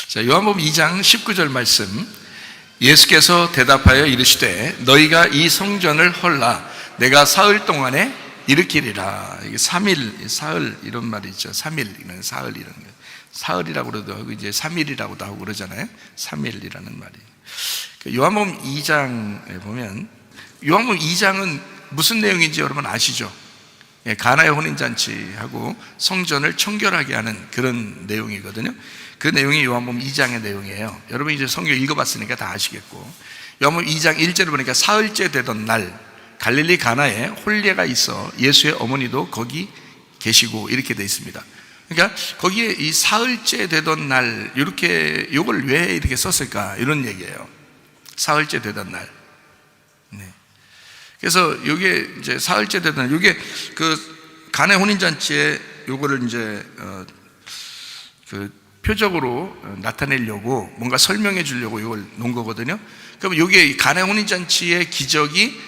자, 요한복음 2장 19절 말씀. 예수께서 대답하여 이르시되 너희가 이 성전을 헐라 내가 사흘 동안에 일으키리라. 이게 3일, 사흘 이런 말이 있죠. 3일, 사흘 이런 거. 사흘이라고 그러도 하고 이제 3일이라고도 하고 그러잖아요. 3일이라는 말이. 요한복음 2장에 보면, 요한복음 2장은 무슨 내용인지 여러분 아시죠? 가나의 혼인잔치하고 성전을 청결하게 하는 그런 내용이거든요. 그 내용이 요한복음 2장의 내용이에요. 여러분 이제 성경 읽어봤으니까 다 아시겠고, 요한복음 2장 1절을 보니까 사흘째 되던 날 갈릴리 가나에 혼례가 있어 예수의 어머니도 거기 계시고 이렇게 되어 있습니다. 그러니까 거기에 이 사흘째 되던 날, 이렇게 요걸 왜 이렇게 썼을까 이런 얘기예요. 사흘째 되던 날. 네. 그래서 요게 이제 사흘째 되던 날, 요게 그 가나의 혼인잔치에 요거를 이제 그 표적으로 나타내려고 뭔가 설명해 주려고 이걸 놓은 거거든요. 그럼 요게 가나의 혼인잔치의 기적이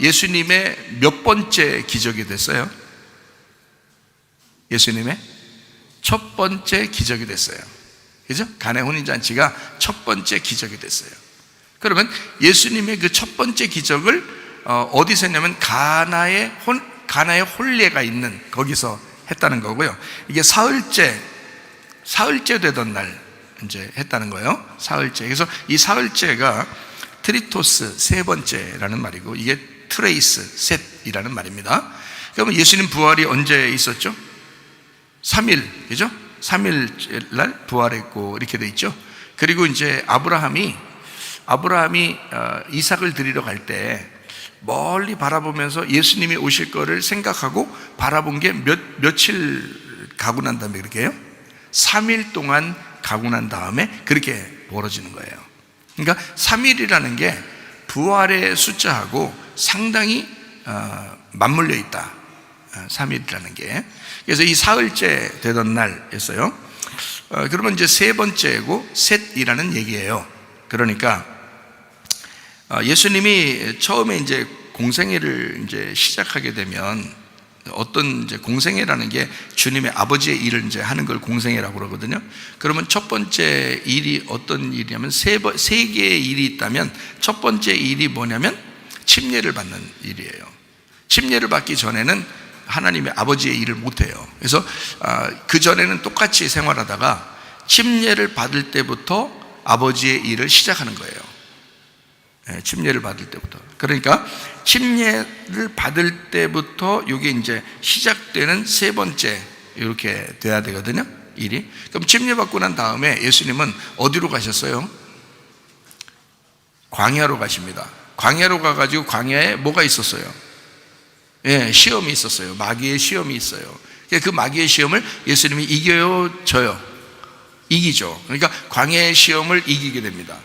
예수님의 몇 번째 기적이 됐어요? 예수님의 첫 번째 기적이 됐어요. 그죠? 가나의 혼인잔치가 첫 번째 기적이 됐어요. 그러면 예수님의 그 첫 번째 기적을 어디서 했냐면 가나의 혼례가 있는 거기서 했다는 거고요. 이게 사흘째 되던 날 이제 했다는 거예요. 사흘째. 그래서 이 사흘째가 트리토스, 세 번째라는 말이고, 이게 트레이스, 셋이라는 말입니다. 그러면 예수님 부활이 언제 있었죠? 3일, 그죠? 3일 날 부활했고 이렇게 돼 있죠. 그리고 이제 아브라함이 이삭을 드리러 갈 때 멀리 바라보면서 예수님이 오실 거를 생각하고 바라본 게 며칠 가고 난 다음에 그렇게 해요? 3일 동안 가고 난 다음에 그렇게 벌어지는 거예요. 그러니까 3일이라는 게 부활의 숫자하고 상당히 맞물려 있다. 3일이라는 게. 그래서 이 사흘째 되던 날이었어요. 그러면 이제 세 번째고 셋이라는 얘기예요. 그러니까 예수님이 처음에 이제 공생애를 이제 시작하게 되면, 어떤 이제 공생애라는 게 주님의 아버지의 일을 이제 하는 걸 공생애라고 그러거든요. 그러면 첫 번째 일이 어떤 일이냐면 세 개의 일이 있다면 첫 번째 일이 뭐냐면 침례를 받는 일이에요. 침례를 받기 전에는 하나님의 아버지의 일을 못해요. 그래서 그 전에는 똑같이 생활하다가 침례를 받을 때부터 아버지의 일을 시작하는 거예요. 침례를 받을 때부터. 그러니까 침례를 받을 때부터 이게 이제 시작되는 세 번째 이렇게 돼야 되거든요, 일이. 그럼 침례 받고 난 다음에 예수님은 어디로 가셨어요? 광야로 가십니다. 광야로 가가지고 광야에 뭐가 있었어요? 시험이 있었어요. 마귀의 시험이 있어요. 그 마귀의 시험을 예수님이 이겨요, 져요? 이기죠. 그러니까 광야의 시험을 이기게 됩니다.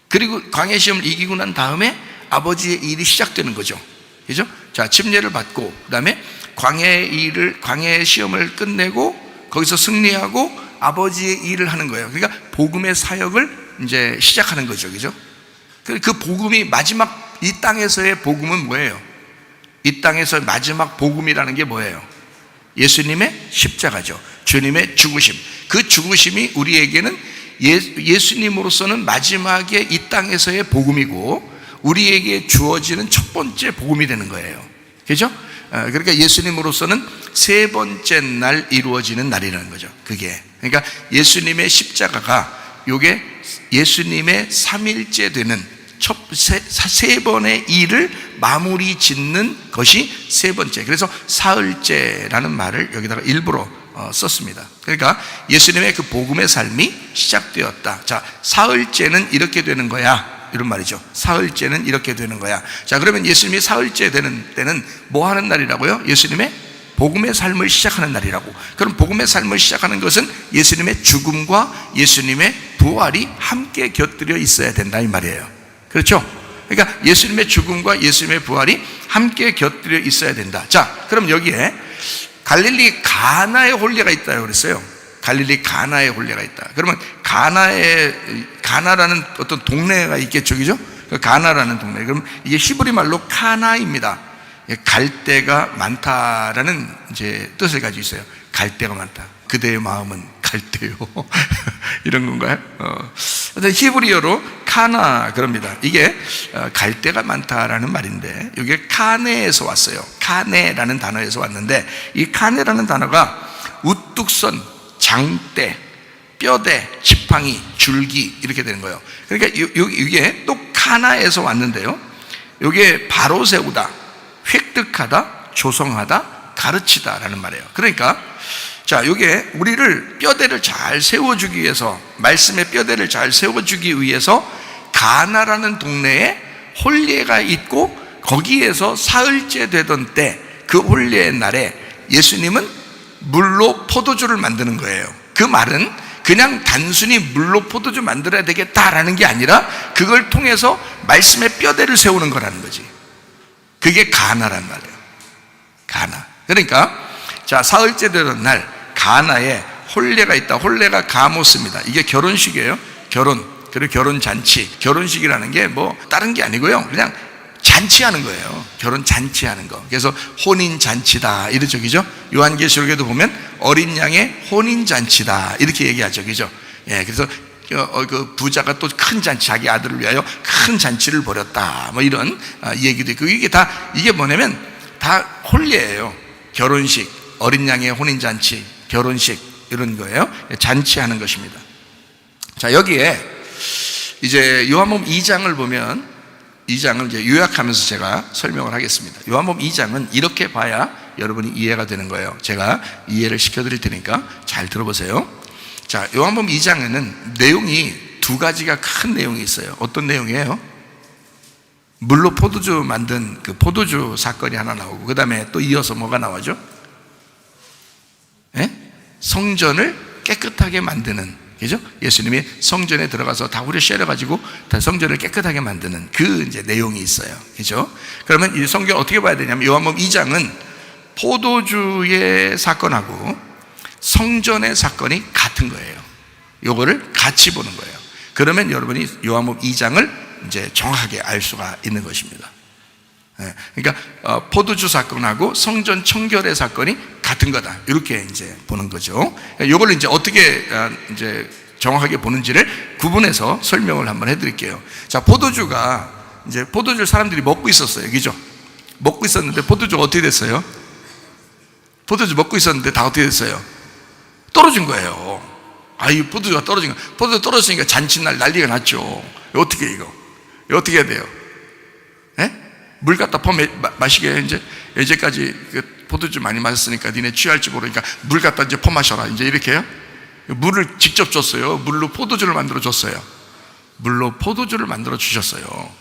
그리고 광야의 시험을 이기고 난 다음에 아버지의 일이 시작되는 거죠. 그죠? 자, 침례를 받고, 그 다음에 광야의 시험을 끝내고, 거기서 승리하고, 아버지의 일을 하는 거예요. 그러니까 복음의 사역을 이제 시작하는 거죠. 그죠? 그 복음이 마지막, 이 땅에서의 복음은 뭐예요? 이 땅에서 마지막 복음이라는 게 뭐예요? 예수님의 십자가죠. 주님의 죽으심. 그 죽으심이 우리에게는 예수님으로서는 마지막에 이 땅에서의 복음이고, 우리에게 주어지는 첫 번째 복음이 되는 거예요. 그죠? 그러니까 예수님으로서는 세 번째 날 이루어지는 날이라는 거죠. 그게. 그러니까 예수님의 십자가가 요게 예수님의 3일째 되는 세 번의 일을 마무리 짓는 것이 세 번째. 그래서 사흘째라는 말을 여기다가 일부러 썼습니다. 그러니까 예수님의 그 복음의 삶이 시작되었다. 자, 사흘째는 이렇게 되는 거야, 이런 말이죠. 사흘째는 이렇게 되는 거야. 자, 그러면 예수님이 사흘째 되는 때는 뭐 하는 날이라고요? 예수님의 복음의 삶을 시작하는 날이라고. 그럼 복음의 삶을 시작하는 것은 예수님의 죽음과 예수님의 부활이 함께 곁들여 있어야 된다, 이 말이에요. 그렇죠? 그러니까 예수님의 죽음과 예수님의 부활이 함께 곁들여 있어야 된다. 자, 그럼 여기에 갈릴리 가나의 혼례가 있다고 그랬어요. 갈릴리 가나의 혼례가 있다. 그러면 가나라는 어떤 동네가 있겠죠, 그죠? 가나라는 동네. 그럼 이게 히브리 말로 카나입니다. 갈대가 많다라는 이제 뜻을 가지고 있어요. 갈대가 많다. 그대의 마음은 갈대요. 이런 건가요? 히브리어로 카나 그럽니다. 이게 갈 데가 많다라는 말인데 이게 카네에서 왔어요. 카네라는 단어에서 왔는데 이 카네라는 단어가 우뚝선, 장대, 뼈대, 지팡이, 줄기 이렇게 되는 거예요. 그러니까 이게 또 카나에서 왔는데요. 이게 바로 세우다, 획득하다, 조성하다, 가르치다라는 말이에요. 그러니까 자, 이게 우리를 뼈대를 잘 세워주기 위해서, 말씀의 뼈대를 잘 세워주기 위해서 가나라는 동네에 혼례가 있고 거기에서 사흘째 되던 때 그 혼례의 날에 예수님은 물로 포도주를 만드는 거예요. 그 말은 그냥 단순히 물로 포도주 만들어야 되겠다라는 게 아니라 그걸 통해서 말씀의 뼈대를 세우는 거라는 거지. 그게 가나란 말이에요. 가나. 그러니까 자, 사흘째 되던 날 가나에 혼례가 있다. 혼례가 가모스입니다. 이게 결혼식이에요. 결혼, 그리고 결혼잔치. 결혼식이라는 게 뭐 다른 게 아니고요, 그냥 잔치하는 거예요. 결혼 잔치하는 거. 그래서 혼인잔치다 이러죠, 그죠? 요한계시록에도 보면 어린 양의 혼인잔치다 이렇게 얘기하죠, 그죠? 예, 그래서 그 부자가 또 큰 잔치, 자기 아들을 위하여 큰 잔치를 벌였다 뭐 이런 얘기도 있고, 이게 뭐냐면 다 혼례예요. 결혼식, 어린 양의 혼인잔치, 결혼식 이런 거예요. 잔치하는 것입니다. 자, 여기에 이제 요한복음 2장을 보면, 2장을 이제 요약하면서 제가 설명을 하겠습니다. 요한복음 2장은 이렇게 봐야 여러분이 이해가 되는 거예요. 제가 이해를 시켜드릴 테니까 잘 들어보세요. 자, 요한복음 2장에는 내용이 두 가지가 큰 내용이 있어요. 어떤 내용이에요? 물로 포도주 만든 그 포도주 사건이 하나 나오고, 그 다음에 또 이어서 뭐가 나오죠? 예? 성전을 깨끗하게 만드는, 그죠? 예수님이 성전에 들어가서 다 후려 씌려가지고 다 성전을 깨끗하게 만드는 그 이제 내용이 있어요. 그죠? 그러면 이 성경 어떻게 봐야 되냐면, 요한복음 2장은 포도주의 사건하고 성전의 사건이 같은 거예요. 요거를 같이 보는 거예요. 그러면 여러분이 요한복음 2장을 이제 정확하게 알 수가 있는 것입니다. 그러니까 포도주 사건하고 성전 청결의 사건이 같은 거다, 이렇게 이제 보는 거죠. 이걸 이제 어떻게 이제 정확하게 보는지를 구분해서 설명을 한번 해드릴게요. 자, 포도주가 이제 포도주를 사람들이 먹고 있었어요, 그죠? 먹고 있었는데 포도주가 어떻게 됐어요? 포도주 먹고 있었는데 다 어떻게 됐어요? 떨어진 거예요. 이 포도주가 떨어진 거. 포도주 떨어지니까 잔치날 난리가 났죠. 어떻게 이거 어떻게 해야 돼요? 물 갖다 마시게. 이제까지 포도주 많이 마셨으니까 니네 취할지 모르니까 물 갖다 이제 퍼마셔라, 이제 이렇게요. 물을 직접 줬어요. 물로 포도주를 만들어 줬어요. 물로 포도주를 만들어 주셨어요.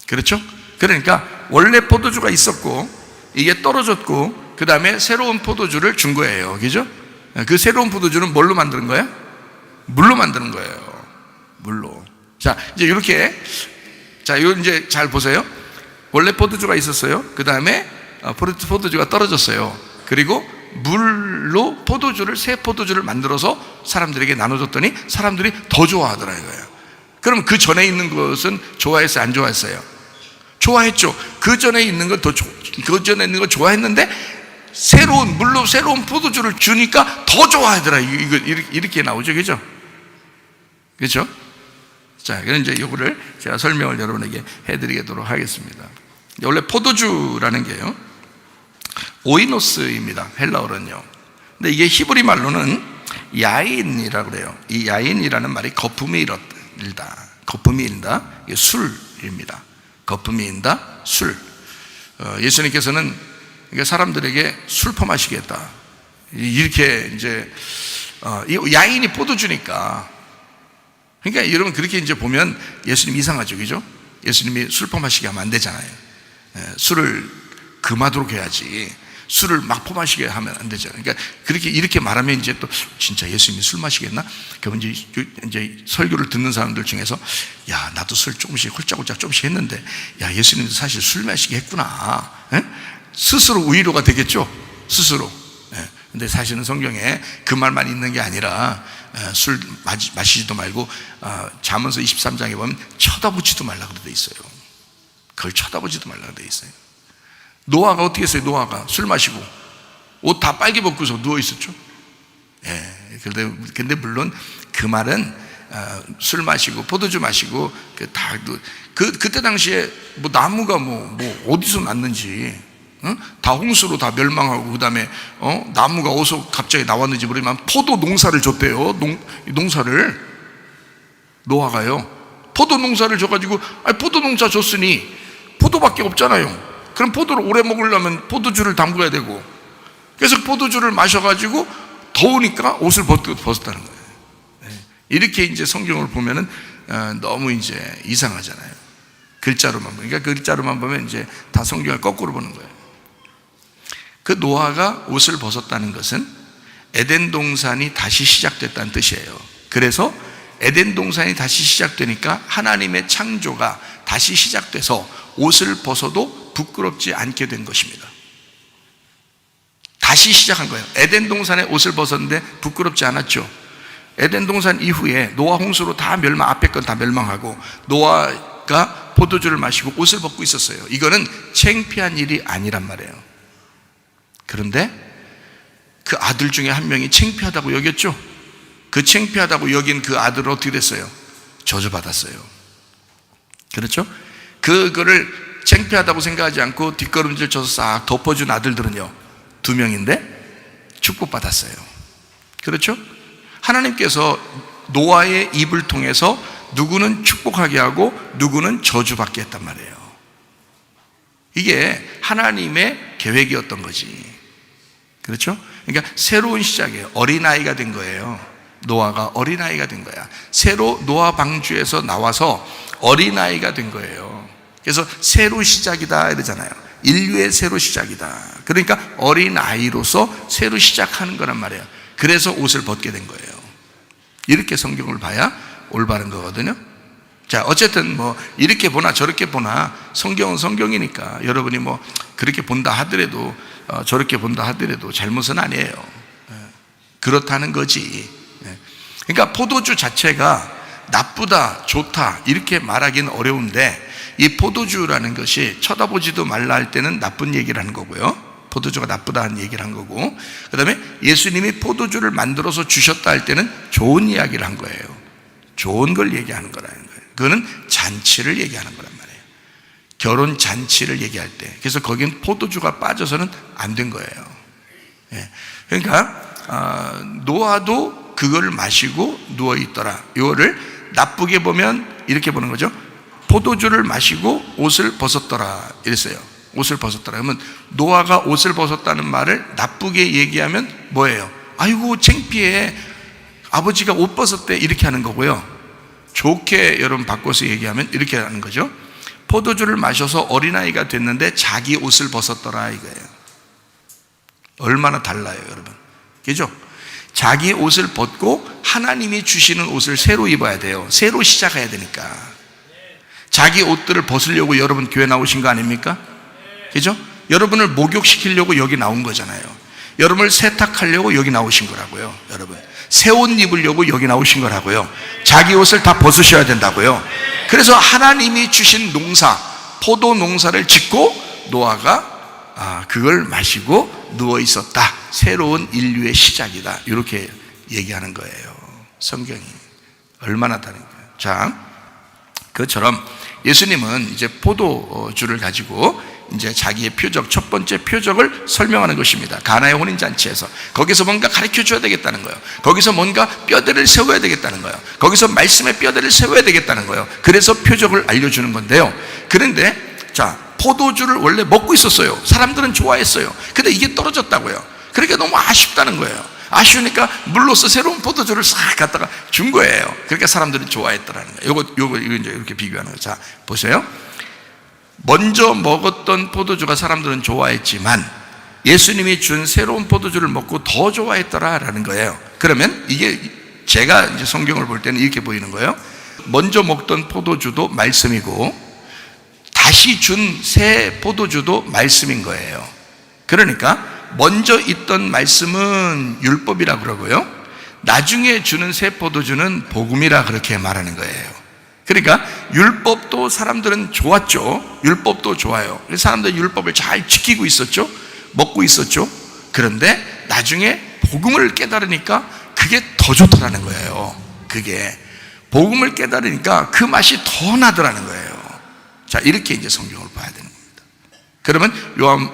그렇죠? 그러니까 원래 포도주가 있었고 이게 떨어졌고 그 다음에 새로운 포도주를 준 거예요. 그죠? 그 새로운 포도주는 뭘로 만드는 거예요? 물로 만드는 거예요. 물로. 자, 이제 이렇게, 자, 이거 이제 잘 보세요. 원래 포도주가 있었어요. 그 다음에 포도주가 떨어졌어요. 그리고 물로 새 포도주를 만들어서 사람들에게 나눠줬더니 사람들이 더 좋아하더라 이거예요. 그럼 그 전에 있는 것은 좋아했어요, 안 좋아했어요? 좋아했죠. 그 전에 있는 거 좋아했는데 물로 새로운 포도주를 주니까 더 좋아하더라. 이렇게 나오죠, 그죠? 그렇죠? 자, 그럼 이제 이거를 제가 설명을 여러분에게 해드리도록 하겠습니다. 원래 포도주라는 게요, 오이노스입니다, 헬라어로는요. 근데 이게 히브리 말로는 야인이라고 그래요. 이 야인이라는 말이 거품이 일다, 거품이 일다, 이게 술입니다. 거품이 일다, 술. 예수님께서는 사람들에게 술 퍼마시겠다, 이렇게 이제 이 야인이 포도주니까. 그러니까 여러분 그렇게 이제 보면 예수님 이상하죠, 그죠? 예수님이 술 퍼마시게 하면 안 되잖아요. 술을 금하도록 해야지 술을 막 퍼마시게 하면 안 되잖아요. 그러니까 이렇게 말하면 이제 또 진짜 예수님이 술 마시겠나? 그럼 이제 설교를 듣는 사람들 중에서 야, 나도 술 조금씩 홀짝홀짝 조금씩 했는데 야, 예수님도 사실 술 마시게 했구나. 스스로 위로가 되겠죠, 스스로. 근데 사실은 성경에 그 말만 있는 게 아니라 술 마시지도 말고 잠언서 23장에 보면 쳐다보지도 말라고 돼 있어요. 그걸 쳐다보지도 말라고 돼 있어요. 노아가 어떻게 했어요? 노아가 술 마시고 옷 다 빨개 벗고서 누워 있었죠. 근데 물론 그 말은 술 마시고 포도주 마시고 그때 당시에 뭐 나무가 뭐 어디서 났는지 다 홍수로 다 멸망하고 그다음에 나무가 어디서 갑자기 나왔는지 모르지만 포도 농사를 줬대요. 농사를 노아가요. 포도 농사를 줘가지고 포도 농사 줬으니 포도밖에 없잖아요. 그럼 포도를 오래 먹으려면 포도주를 담궈야 되고, 그래서 포도주를 마셔가지고 더우니까 옷을 벗었다는 거예요. 이렇게 이제 성경을 보면은 너무 이제 이상하잖아요. 글자로만 보니까 글자로만 보면 이제 다 성경을 거꾸로 보는 거예요. 그 노아가 옷을 벗었다는 것은 에덴 동산이 다시 시작됐다는 뜻이에요. 그래서 에덴 동산이 다시 시작되니까 하나님의 창조가 다시 시작돼서 옷을 벗어도 부끄럽지 않게 된 것입니다. 다시 시작한 거예요. 에덴 동산에 옷을 벗었는데 부끄럽지 않았죠. 에덴 동산 이후에 노아 홍수로 다 멸망, 앞에 건 다 멸망하고 노아가 포도주를 마시고 옷을 벗고 있었어요. 이거는 창피한 일이 아니란 말이에요. 그런데 그 아들 중에 한 명이 창피하다고 여겼죠. 그 창피하다고 여긴 그 아들은 어떻게 됐어요? 저주받았어요. 그렇죠? 그거를 창피하다고 생각하지 않고 뒷걸음질 쳐서 싹 덮어준 아들들은요, 2명인데 축복받았어요. 그렇죠? 하나님께서 노아의 입을 통해서 누구는 축복하게 하고 누구는 저주받게 했단 말이에요. 이게 하나님의 계획이었던 거지. 그렇죠? 그러니까 새로운 시작이에요. 어린아이가 된 거예요. 노아가 어린아이가 된 거야. 새로 노아 방주에서 나와서 어린아이가 된 거예요. 그래서 새로 시작이다 이러잖아요. 인류의 새로 시작이다. 그러니까 어린아이로서 새로 시작하는 거란 말이에요. 그래서 옷을 벗게 된 거예요. 이렇게 성경을 봐야 올바른 거거든요. 자, 어쨌든 뭐 이렇게 보나 저렇게 보나 성경은 성경이니까 여러분이 뭐 그렇게 본다 하더라도 저렇게 본다 하더라도 잘못은 아니에요. 그렇다는 거지. 그러니까 포도주 자체가 나쁘다 좋다 이렇게 말하기는 어려운데, 이 포도주라는 것이 쳐다보지도 말라 할 때는 나쁜 얘기를 하는 거고요, 포도주가 나쁘다는 얘기를 한 거고, 그 다음에 예수님이 포도주를 만들어서 주셨다 할 때는 좋은 이야기를 한 거예요. 좋은 걸 얘기하는 거라는 거예요. 그거는 잔치를 얘기하는 거란 말이에요. 결혼 잔치를 얘기할 때. 그래서 거긴 포도주가 빠져서는 안 된 거예요. 그러니까 노아도 그걸 마시고 누워있더라. 이거를 나쁘게 보면 이렇게 보는 거죠. 포도주를 마시고 옷을 벗었더라 이랬어요. 옷을 벗었더라. 그러면 노아가 옷을 벗었다는 말을 나쁘게 얘기하면 뭐예요? 아이고 창피해, 아버지가 옷 벗었대, 이렇게 하는 거고요. 좋게 여러분 바꿔서 얘기하면 이렇게 하는 거죠. 포도주를 마셔서 어린아이가 됐는데 자기 옷을 벗었더라 이거예요. 얼마나 달라요 여러분. 그죠? 자기 옷을 벗고 하나님이 주시는 옷을 새로 입어야 돼요. 새로 시작해야 되니까. 자기 옷들을 벗으려고 여러분 교회 나오신 거 아닙니까? 그죠? 여러분을 목욕시키려고 여기 나온 거잖아요. 여러분을 세탁하려고 여기 나오신 거라고요. 여러분 새 옷 입으려고 여기 나오신 거라고요. 자기 옷을 다 벗으셔야 된다고요. 그래서 하나님이 주신 농사, 포도 농사를 짓고 노아가 그걸 마시고 누워 있었다. 새로운 인류의 시작이다. 이렇게 얘기하는 거예요. 성경이 얼마나 다른가요? 자, 그것처럼 예수님은 이제 포도주를 가지고 이제 자기의 표적, 첫 번째 표적을 설명하는 것입니다. 가나의 혼인잔치에서 거기서 뭔가 가르쳐 줘야 되겠다는 거예요. 거기서 뭔가 뼈대를 세워야 되겠다는 거예요. 거기서 말씀의 뼈대를 세워야 되겠다는 거예요. 그래서 표적을 알려주는 건데요. 그런데 자, 포도주를 원래 먹고 있었어요. 사람들은 좋아했어요. 근데 이게 떨어졌다고요. 그러니까 너무 아쉽다는 거예요. 아쉬우니까 물로서 새로운 포도주를 싹 갖다가 준 거예요. 그러니까 사람들은 좋아했더라는 거예요. 요거 이제 이렇게 비교하는 거예요. 자, 보세요. 먼저 먹었던 포도주가 사람들은 좋아했지만 예수님이 준 새로운 포도주를 먹고 더 좋아했더라라는 거예요. 그러면 이게 제가 이제 성경을 볼 때는 이렇게 보이는 거예요. 먼저 먹던 포도주도 말씀이고 다시 준 새 포도주도 말씀인 거예요. 그러니까 먼저 있던 말씀은 율법이라 그러고요, 나중에 주는 새 포도주는 복음이라 그렇게 말하는 거예요. 그러니까 율법도 사람들은 좋았죠. 율법도 좋아요. 사람들은 율법을 잘 지키고 있었죠. 먹고 있었죠. 그런데 나중에 복음을 깨달으니까 그게 더 좋더라는 거예요. 그게 복음을 깨달으니까 그 맛이 더 나더라는 거예요. 자, 이렇게 이제 성경을 봐야 되는 겁니다. 그러면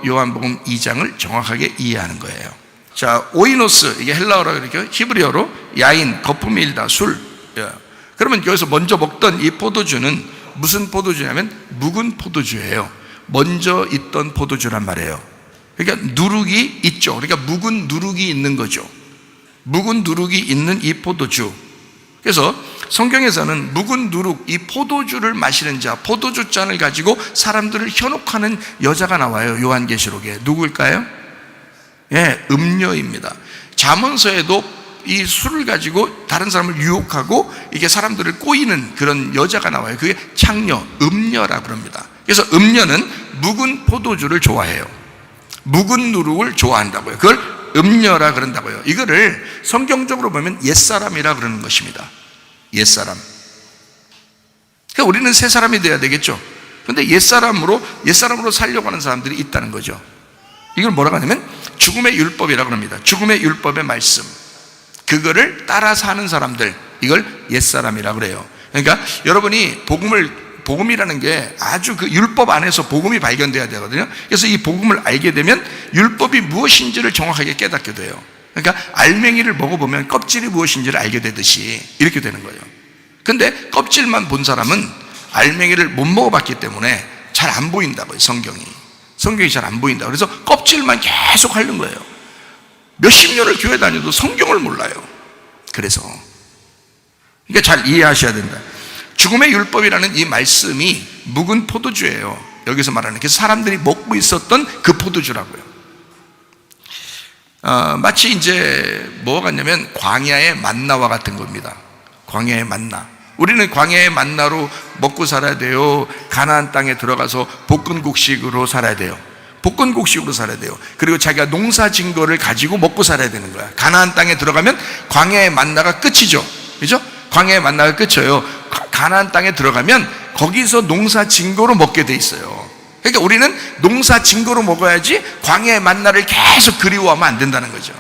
요한복음 2장을 정확하게 이해하는 거예요. 자, 오이노스, 이게 헬라어로 이렇게 히브리어로 야인, 거품이 일다, 술. 그러면 여기서 먼저 먹던 이 포도주는 무슨 포도주냐면 묵은 포도주예요. 먼저 있던 포도주란 말이에요. 그러니까 누룩이 있죠. 그러니까 묵은 누룩이 있는 거죠. 묵은 누룩이 있는 이 포도주. 그래서 성경에서는 묵은 누룩, 이 포도주를 마시는 자, 포도주 잔을 가지고 사람들을 현혹하는 여자가 나와요. 요한계시록에. 누구일까요? 예, 음녀입니다. 잠언서에도 이 술을 가지고 다른 사람을 유혹하고 이게 사람들을 꼬이는 그런 여자가 나와요. 그게 창녀, 음녀라고 그럽니다. 그래서 음녀는 묵은 포도주를 좋아해요. 묵은 누룩을 좋아한다고요. 그걸 음녀라 그런다고요. 이거를 성경적으로 보면 옛사람이라 그러는 것입니다. 옛사람. 그러니까 우리는 새 사람이 돼야 되겠죠. 그런데 옛사람으로 살려고 하는 사람들이 있다는 거죠. 이걸 뭐라고 하냐면 죽음의 율법이라고 합니다. 죽음의 율법의 말씀, 그거를 따라 사는 사람들, 이걸 옛사람이라고 그래요. 그러니까 여러분이 복음이라는 게 아주 그 율법 안에서 복음이 발견돼야 되거든요. 그래서 이 복음을 알게 되면 율법이 무엇인지를 정확하게 깨닫게 돼요. 그러니까 알맹이를 먹어보면 껍질이 무엇인지를 알게 되듯이 이렇게 되는 거예요. 근데 껍질만 본 사람은 알맹이를 못 먹어봤기 때문에 잘 안 보인다고요. 성경이 잘 안 보인다. 그래서 껍질만 계속 핥는 거예요. 몇십 년을 교회 다녀도 성경을 몰라요. 그래서 그러니까 잘 이해하셔야 된다. 죽음의 율법이라는 이 말씀이 묵은 포도주예요. 여기서 말하는, 그래서 사람들이 먹고 있었던 그 포도주라고요. 마치 이제 뭐가 같냐면 광야의 만나와 같은 겁니다. 광야의 만나. 우리는 광야의 만나로 먹고 살아야 돼요. 가나안 땅에 들어가서 볶은국식으로 살아야 돼요. 볶은국식으로 살아야 돼요. 그리고 자기가 농사 진 거를 가지고 먹고 살아야 되는 거야. 가나안 땅에 들어가면 광야의 만나가 끝이죠. 그죠? 광야의 만나가 끝이에요. 가나안 땅에 들어가면 거기서 농사 진 거로 먹게 돼 있어요. 그러니까 우리는 농사 진 거로 먹어야지 광야의 만나를 계속 그리워하면 안 된다는 거죠.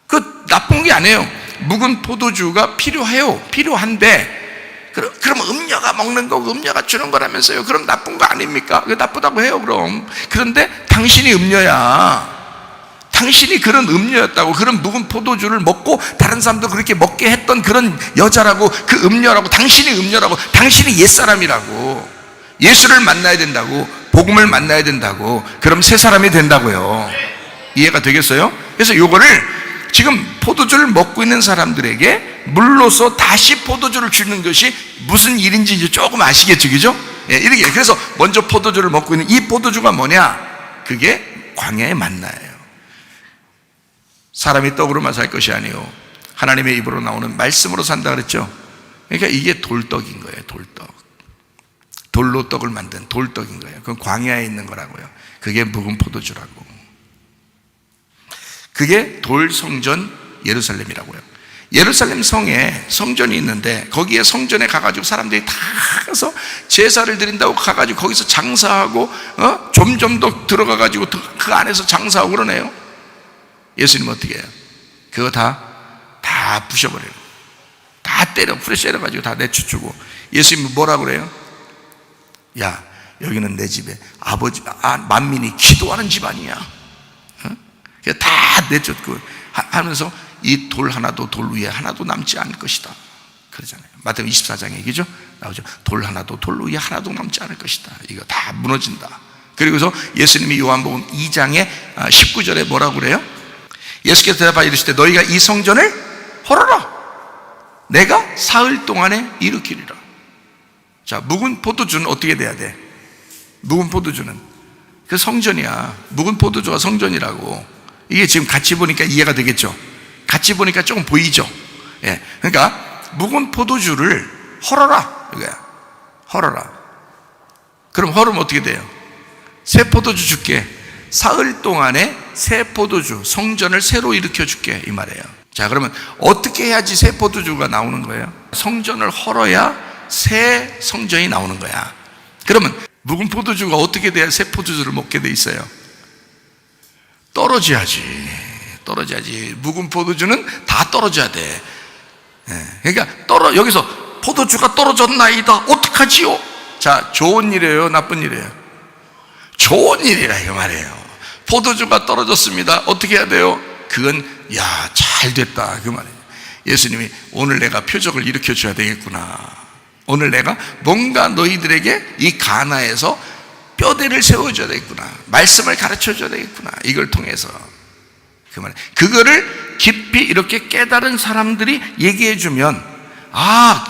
그 나쁜 게 아니에요. 묵은 포도주가 필요해요. 필요한데 그럼 음녀가 먹는 거고 음녀가 주는 거라면서요. 그럼 나쁜 거 아닙니까? 나쁘다고 해요. 그럼. 그런데 당신이 음녀야. 당신이 그런 음녀였다고. 그런 묵은 포도주를 먹고 다른 사람도 그렇게 먹게 했던 그런 여자라고, 그 음녀라고. 당신이 음녀라고. 당신이 옛사람이라고. 예수를 만나야 된다고. 복음을 만나야 된다고. 그럼 새 사람이 된다고요. 이해가 되겠어요? 그래서 요거를 지금 포도주를 먹고 있는 사람들에게 물로서 다시 포도주를 주는 것이 무슨 일인지 이제 조금 아시겠죠? 그죠? 예, 이렇게. 그래서 먼저 포도주를 먹고 있는 이 포도주가 뭐냐? 그게 광야의 만나예요. 사람이 떡으로만 살 것이 아니요 하나님의 입으로 나오는 말씀으로 산다 그랬죠. 그러니까 이게 돌떡인 거예요. 돌떡. 돌로 떡을 만든 돌떡인 거예요. 그건 광야에 있는 거라고요. 그게 묵은 포도주라고. 그게 돌성전 예루살렘이라고요. 예루살렘 성에 성전이 있는데 거기에 성전에 가가지고 사람들이 다 가서 제사를 드린다고 가가지고 거기서 장사하고 점점 더 들어가가지고 그 안에서 장사하고 그러네요. 예수님은 어떻게 해요? 그거 다 부셔버려요. 다 때려가지고 다 내쫓고. 예수님은 뭐라고 그래요? 야, 여기는 내 집에 만민이 기도하는 집 아니야. 다 내쫓고 하면서 이 돌 하나도 돌 위에 하나도 남지 않을 것이다 그러잖아요. 마태복음 24장에 얘기죠. 나오죠. 돌 하나도 돌 위에 하나도 남지 않을 것이다. 이거 다 무너진다. 그리고서 예수님이 요한복음 2장에 19절에 뭐라고 그래요? 예수께서 대답하여 이르시되 너희가 이 성전을 헐어라. 내가 사흘 동안에 일으키리라. 자, 묵은 포도주는 어떻게 돼야 돼? 묵은 포도주는 그 성전이야. 묵은 포도주가 성전이라고. 이게 지금 같이 보니까 이해가 되겠죠? 같이 보니까 조금 보이죠? 예. 그러니까 묵은 포도주를 헐어라. 이거야. 헐어라. 그럼 헐으면 어떻게 돼요? 새 포도주 줄게. 사흘 동안에 새 포도주, 성전을 새로 일으켜 줄게. 이 말이에요. 자, 그러면 어떻게 해야지 새 포도주가 나오는 거예요? 성전을 헐어야 새 성전이 나오는 거야. 그러면 묵은 포도주가 어떻게 돼야 새 포도주를 먹게 돼 있어요? 떨어져야지. 묵은 포도주는 다 떨어져야 돼. 그러니까 여기서 포도주가 떨어졌나이다. 어떡하지요? 자, 좋은 일이에요? 나쁜 일이에요? 좋은 일이라 이거 말이에요. 포도주가 떨어졌습니다. 어떻게 해야 돼요? 그건 잘 됐다 그 말이에요. 예수님이 오늘 내가 표적을 일으켜 줘야 되겠구나. 오늘 내가 뭔가 너희들에게 이 가나에서 뼈대를 세워줘야 되겠구나. 말씀을 가르쳐 줘야 되겠구나. 이걸 통해서 그 말이에요. 그거를 깊이 이렇게 깨달은 사람들이 얘기해 주면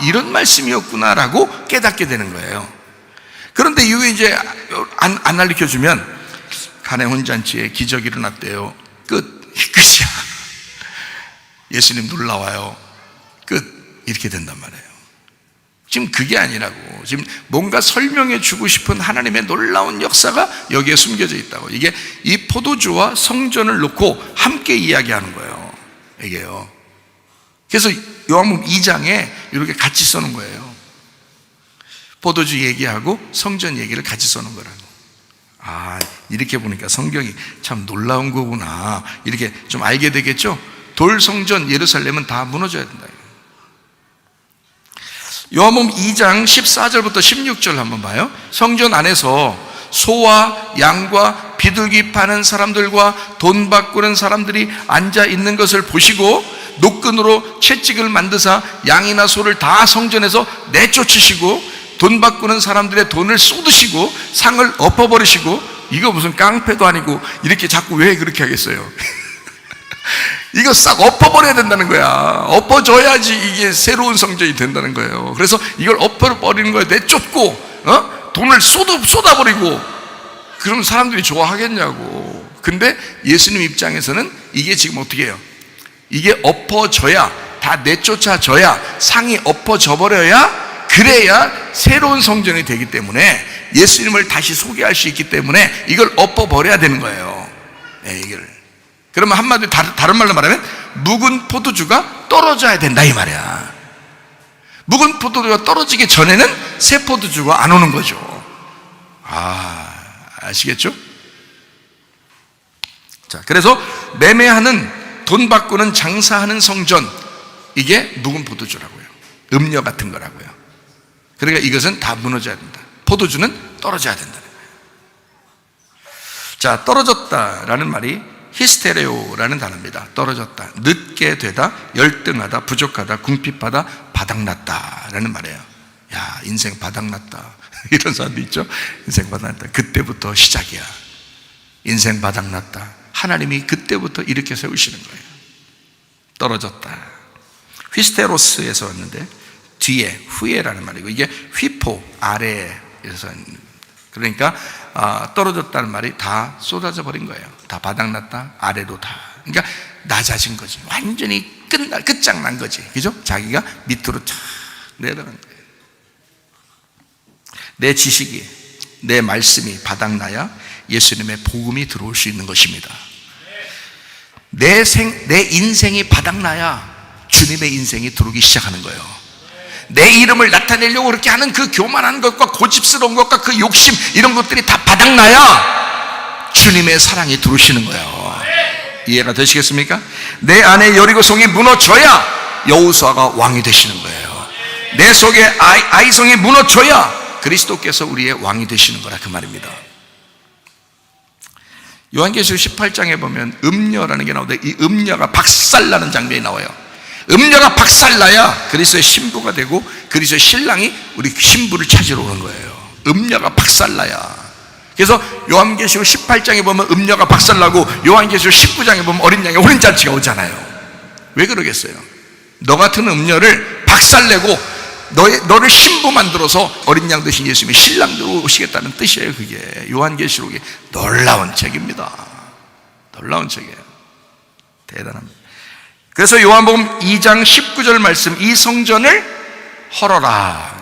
이런 말씀이었구나라고 깨닫게 되는 거예요. 그런데 이후에 이제 안 알려 주면 가나 혼잔치에 기적이 일어났대요. 끝이야. 예수님 놀라워요. 끝. 이렇게 된단 말이에요. 지금 그게 아니라고. 지금 뭔가 설명해 주고 싶은 하나님의 놀라운 역사가 여기에 숨겨져 있다고. 이게 이 포도주와 성전을 놓고 함께 이야기하는 거예요. 이게요. 그래서 요한복음 2장에 이렇게 같이 써놓은 거예요. 포도주 얘기하고 성전 얘기를 같이 써놓은 거라고. 이렇게 보니까 성경이 참 놀라운 거구나. 이렇게 좀 알게 되겠죠? 돌 성전 예루살렘은 다 무너져야 된다. 요한복음 2장 14절부터 16절 한번 봐요. 성전 안에서 소와 양과 비둘기 파는 사람들과 돈 바꾸는 사람들이 앉아 있는 것을 보시고 노끈으로 채찍을 만드사 양이나 소를 다 성전에서 내쫓으시고 돈 바꾸는 사람들의 돈을 쏟으시고 상을 엎어버리시고, 이거 무슨 깡패도 아니고 이렇게 자꾸 왜 그렇게 하겠어요? 이거 싹 엎어버려야 된다는 거야. 엎어줘야지 이게 새로운 성전이 된다는 거예요. 그래서 이걸 엎어버리는 거에 내쫓고 돈을 쏟아버리고, 그럼 사람들이 좋아하겠냐고. 근데 예수님 입장에서는 이게 지금 어떻게 해요? 이게 엎어져야, 다 내쫓아져야, 상이 엎어져 버려야, 그래야 새로운 성전이 되기 때문에, 예수님을 다시 소개할 수 있기 때문에 이걸 엎어버려야 되는 거예요. 이걸. 그러면 한마디로 다른 말로 말하면 묵은 포도주가 떨어져야 된다 이 말이야. 묵은 포도주가 떨어지기 전에는 새 포도주가 안 오는 거죠. 아시겠죠? 자, 그래서 매매하는, 돈 바꾸는, 장사하는 성전, 이게 묵은 포도주라고요. 음료 같은 거라고요. 그러니까 이것은 다 무너져야 된다. 포도주는 떨어져야 된다는 거예요. 자, 떨어졌다라는 말이 히스테레오라는 단어입니다. 떨어졌다, 늦게 되다, 열등하다, 부족하다, 궁핍하다, 바닥났다라는 말이에요. 인생 바닥났다. 이런 사람도 있죠. 인생 바닥났다. 그때부터 시작이야. 인생 바닥났다. 하나님이 그때부터 이렇게 세우시는 거예요. 떨어졌다. 휘스테로스에서 왔는데 뒤에, 후에라는 말이고, 이게 휘포, 아래에서, 그러니까 떨어졌다는 말이 다 쏟아져 버린 거예요. 다 바닥났다, 아래로 다. 그러니까 낮아진 거지. 완전히 끝장난 거지. 그죠? 자기가 밑으로 쫙 내려간 거예요. 내 지식이, 내 말씀이 바닥나야 예수님의 복음이 들어올 수 있는 것입니다. 내 인생이 바닥나야 주님의 인생이 들어오기 시작하는 거예요. 내 이름을 나타내려고 그렇게 하는 그 교만한 것과 고집스러운 것과 그 욕심, 이런 것들이 다 바닥나야 주님의 사랑이 들어오시는 거예요. 이해가 되시겠습니까? 내 안에 여리고성이 무너져야 여호수아가 왕이 되시는 거예요. 내 속에 아이성이 무너져야 그리스도께서 우리의 왕이 되시는 거라, 그 말입니다. 요한계시록 18장에 보면 음녀라는 게 나오는데, 이 음녀가 박살나는 장면이 나와요. 음녀가 박살나야 그리스도의 신부가 되고 그리스도의 신랑이 우리 신부를 찾으러 오는 거예요. 음녀가 박살나야. 그래서 요한계시록 18장에 보면 음녀가 박살나고, 요한계시록 19장에 보면 어린 양의 혼인잔치가 오잖아요. 왜 그러겠어요? 너 같은 음녀를 박살내고 너를 신부 만들어서 어린 양 되신 예수님이 신랑으로 오시겠다는 뜻이에요. 그게 요한계시록의 놀라운 책입니다. 놀라운 책이에요. 대단합니다. 그래서 요한복음 2장 19절 말씀, 이 성전을 헐어라.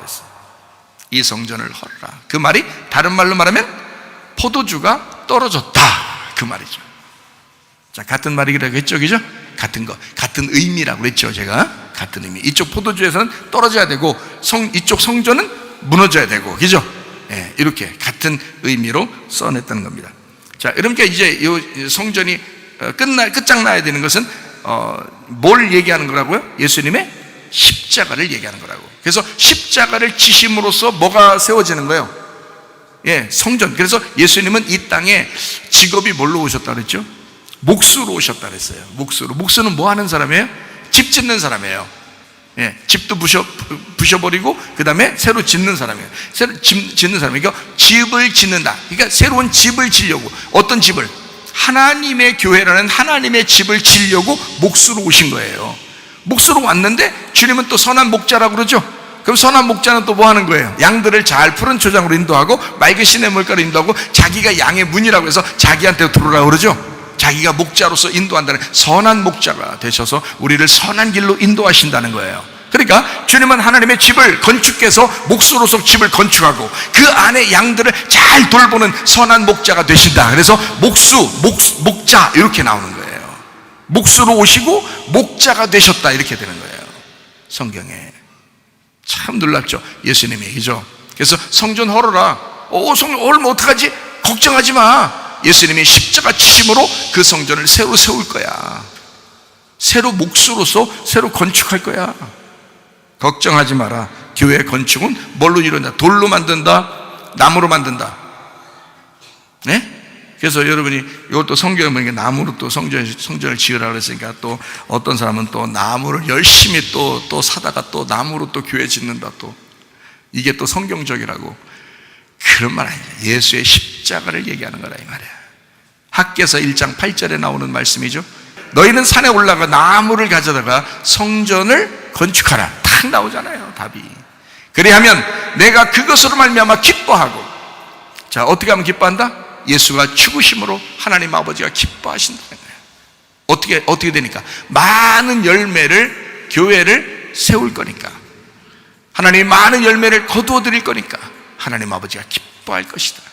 이 성전을 헐어라. 그 말이 다른 말로 말하면 포도주가 떨어졌다, 그 말이죠. 자, 같은 말이라고 했죠, 그죠? 같은 거, 같은 의미라고 했죠, 제가. 같은 의미. 이쪽 포도주에서는 떨어져야 되고, 이쪽 성전은 무너져야 되고, 그죠? 이렇게 같은 의미로 써냈다는 겁니다. 자, 그러니까 이제 이 성전이 끝장나야 되는 것은 뭘 얘기하는 거라고요? 예수님의 십자가를 얘기하는 거라고. 그래서 십자가를 지심으로써 뭐가 세워지는 거예요? 예, 성전. 그래서 예수님은 이 땅에 직업이 뭘로 오셨다 그랬죠? 목수로 오셨다 그랬어요. 목수로. 목수는 뭐 하는 사람이에요? 집 짓는 사람이에요. 예, 집도 부셔버리고 그 다음에 새로 짓는 사람이에요. 새로 짓는 사람이에요. 그러니까 집을 짓는다. 그러니까 새로운 집을 지려고. 어떤 집을? 하나님의 교회라는 하나님의 집을 지려고 목수로 오신 거예요. 목수로 왔는데 주님은 또 선한 목자라고 그러죠. 그럼 선한 목자는 또 뭐 하는 거예요? 양들을 잘 푸른 초장으로 인도하고 맑은 시냇물가로 인도하고 자기가 양의 문이라고 해서 자기한테 들어오라고 그러죠. 자기가 목자로서 인도한다는, 선한 목자가 되셔서 우리를 선한 길로 인도하신다는 거예요. 그러니까 주님은 하나님의 집을 건축해서 목수로서 집을 건축하고 그 안에 양들을 잘 돌보는 선한 목자가 되신다. 그래서 목자 이렇게 나오는 거예요. 목수로 오시고 목자가 되셨다 이렇게 되는 거예요. 성경에 참 놀랍죠. 예수님 얘기죠. 그래서 성전 헐어라. 성전 헐면 어떡하지? 걱정하지 마. 예수님이 십자가 치심으로 그 성전을 새로 세울 거야. 새로 목수로서 새로 건축할 거야. 걱정하지 마라. 교회 건축은 뭘로 이룬다? 돌로 만든다? 나무로 만든다? 네? 그래서 여러분이 이것도 성경에 보니까 나무로 또 성전을 지으라 그랬으니까 또 어떤 사람은 또 나무를 열심히 또 사다가 또 나무로 또 교회 짓는다. 또 이게 또 성경적이라고. 그런 말 아니에요. 예수의 십자가를 얘기하는 거라 이 말이야. 학개서 1장 8절에 나오는 말씀이죠. 너희는 산에 올라가 나무를 가져다가 성전을 건축하라. 딱 나오잖아요, 답이. 그리하면 내가 그것으로 말미암아 기뻐하고. 자, 어떻게 하면 기뻐한다? 예수가 죽으심으로 하나님 아버지가 기뻐하신다는 거예요. 어떻게 되니까? 많은 열매를, 교회를 세울 거니까. 하나님이 많은 열매를 거두어 드릴 거니까 하나님 아버지가 기뻐할 것이다.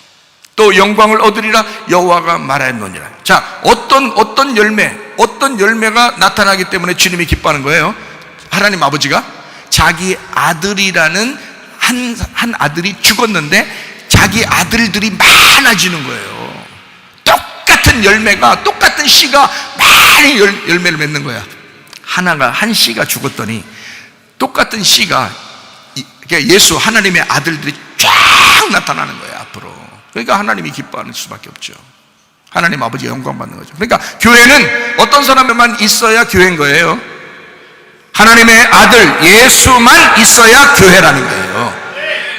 또 영광을 얻으리라 여호와가 말하였느니라. 자, 어떤 열매가 나타나기 때문에 주님이 기뻐하는 거예요. 하나님 아버지가 자기 아들이라는 한 아들이 죽었는데 자기 아들들이 많아지는 거예요. 똑같은 열매가, 똑같은 씨가 많이 열매를 맺는 거야. 한 씨가 죽었더니 똑같은 씨가, 그러니까 예수 하나님의 아들들이 쫙 나타나는 거예요, 앞으로. 그러니까 하나님이 기뻐하는 수밖에 없죠. 하나님 아버지 영광 받는 거죠. 그러니까 교회는 어떤 사람에만 있어야 교회인 거예요. 하나님의 아들 예수만 있어야 교회라는 거예요.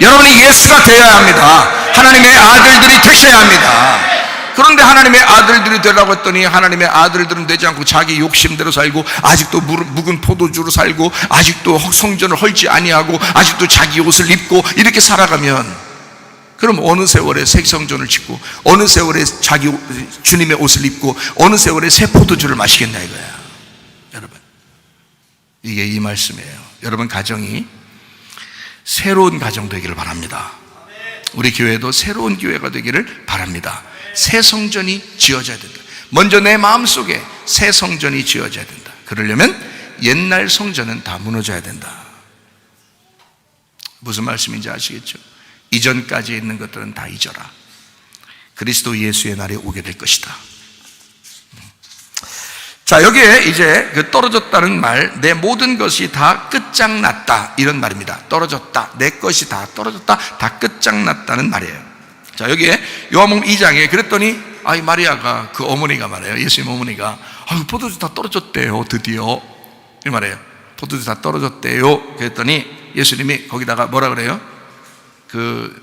여러분이 예수가 되어야 합니다. 하나님의 아들들이 되셔야 합니다. 그런데 하나님의 아들들이 되라고 했더니 하나님의 아들들은 되지 않고 자기 욕심대로 살고, 아직도 묵은 포도주로 살고, 아직도 성전을 헐지 아니하고, 아직도 자기 옷을 입고 이렇게 살아가면, 그럼 어느 세월에 새 성전을 짓고, 어느 세월에 주님의 옷을 입고, 어느 세월에 새 포도주를 마시겠냐 이거야. 여러분, 이게 이 말씀이에요. 여러분 가정이 새로운 가정 되기를 바랍니다. 우리 교회도 새로운 교회가 되기를 바랍니다. 새 성전이 지어져야 된다. 먼저 내 마음속에 새 성전이 지어져야 된다. 그러려면 옛날 성전은 다 무너져야 된다. 무슨 말씀인지 아시겠죠? 이전까지 있는 것들은 다 잊어라. 그리스도 예수의 날이 오게 될 것이다. 자, 여기에 이제 그 떨어졌다는 말, 내 모든 것이 다 끝장났다, 이런 말입니다. 떨어졌다, 내 것이 다 떨어졌다, 다 끝장났다는 말이에요. 자, 여기에 요한복음 2장에 그랬더니 마리아가, 그 어머니가 말해요. 예수님 어머니가 포도주 다 떨어졌대요, 드디어. 이 말이에요. 포도주 다 떨어졌대요. 그랬더니 예수님이 거기다가 뭐라 그래요? 그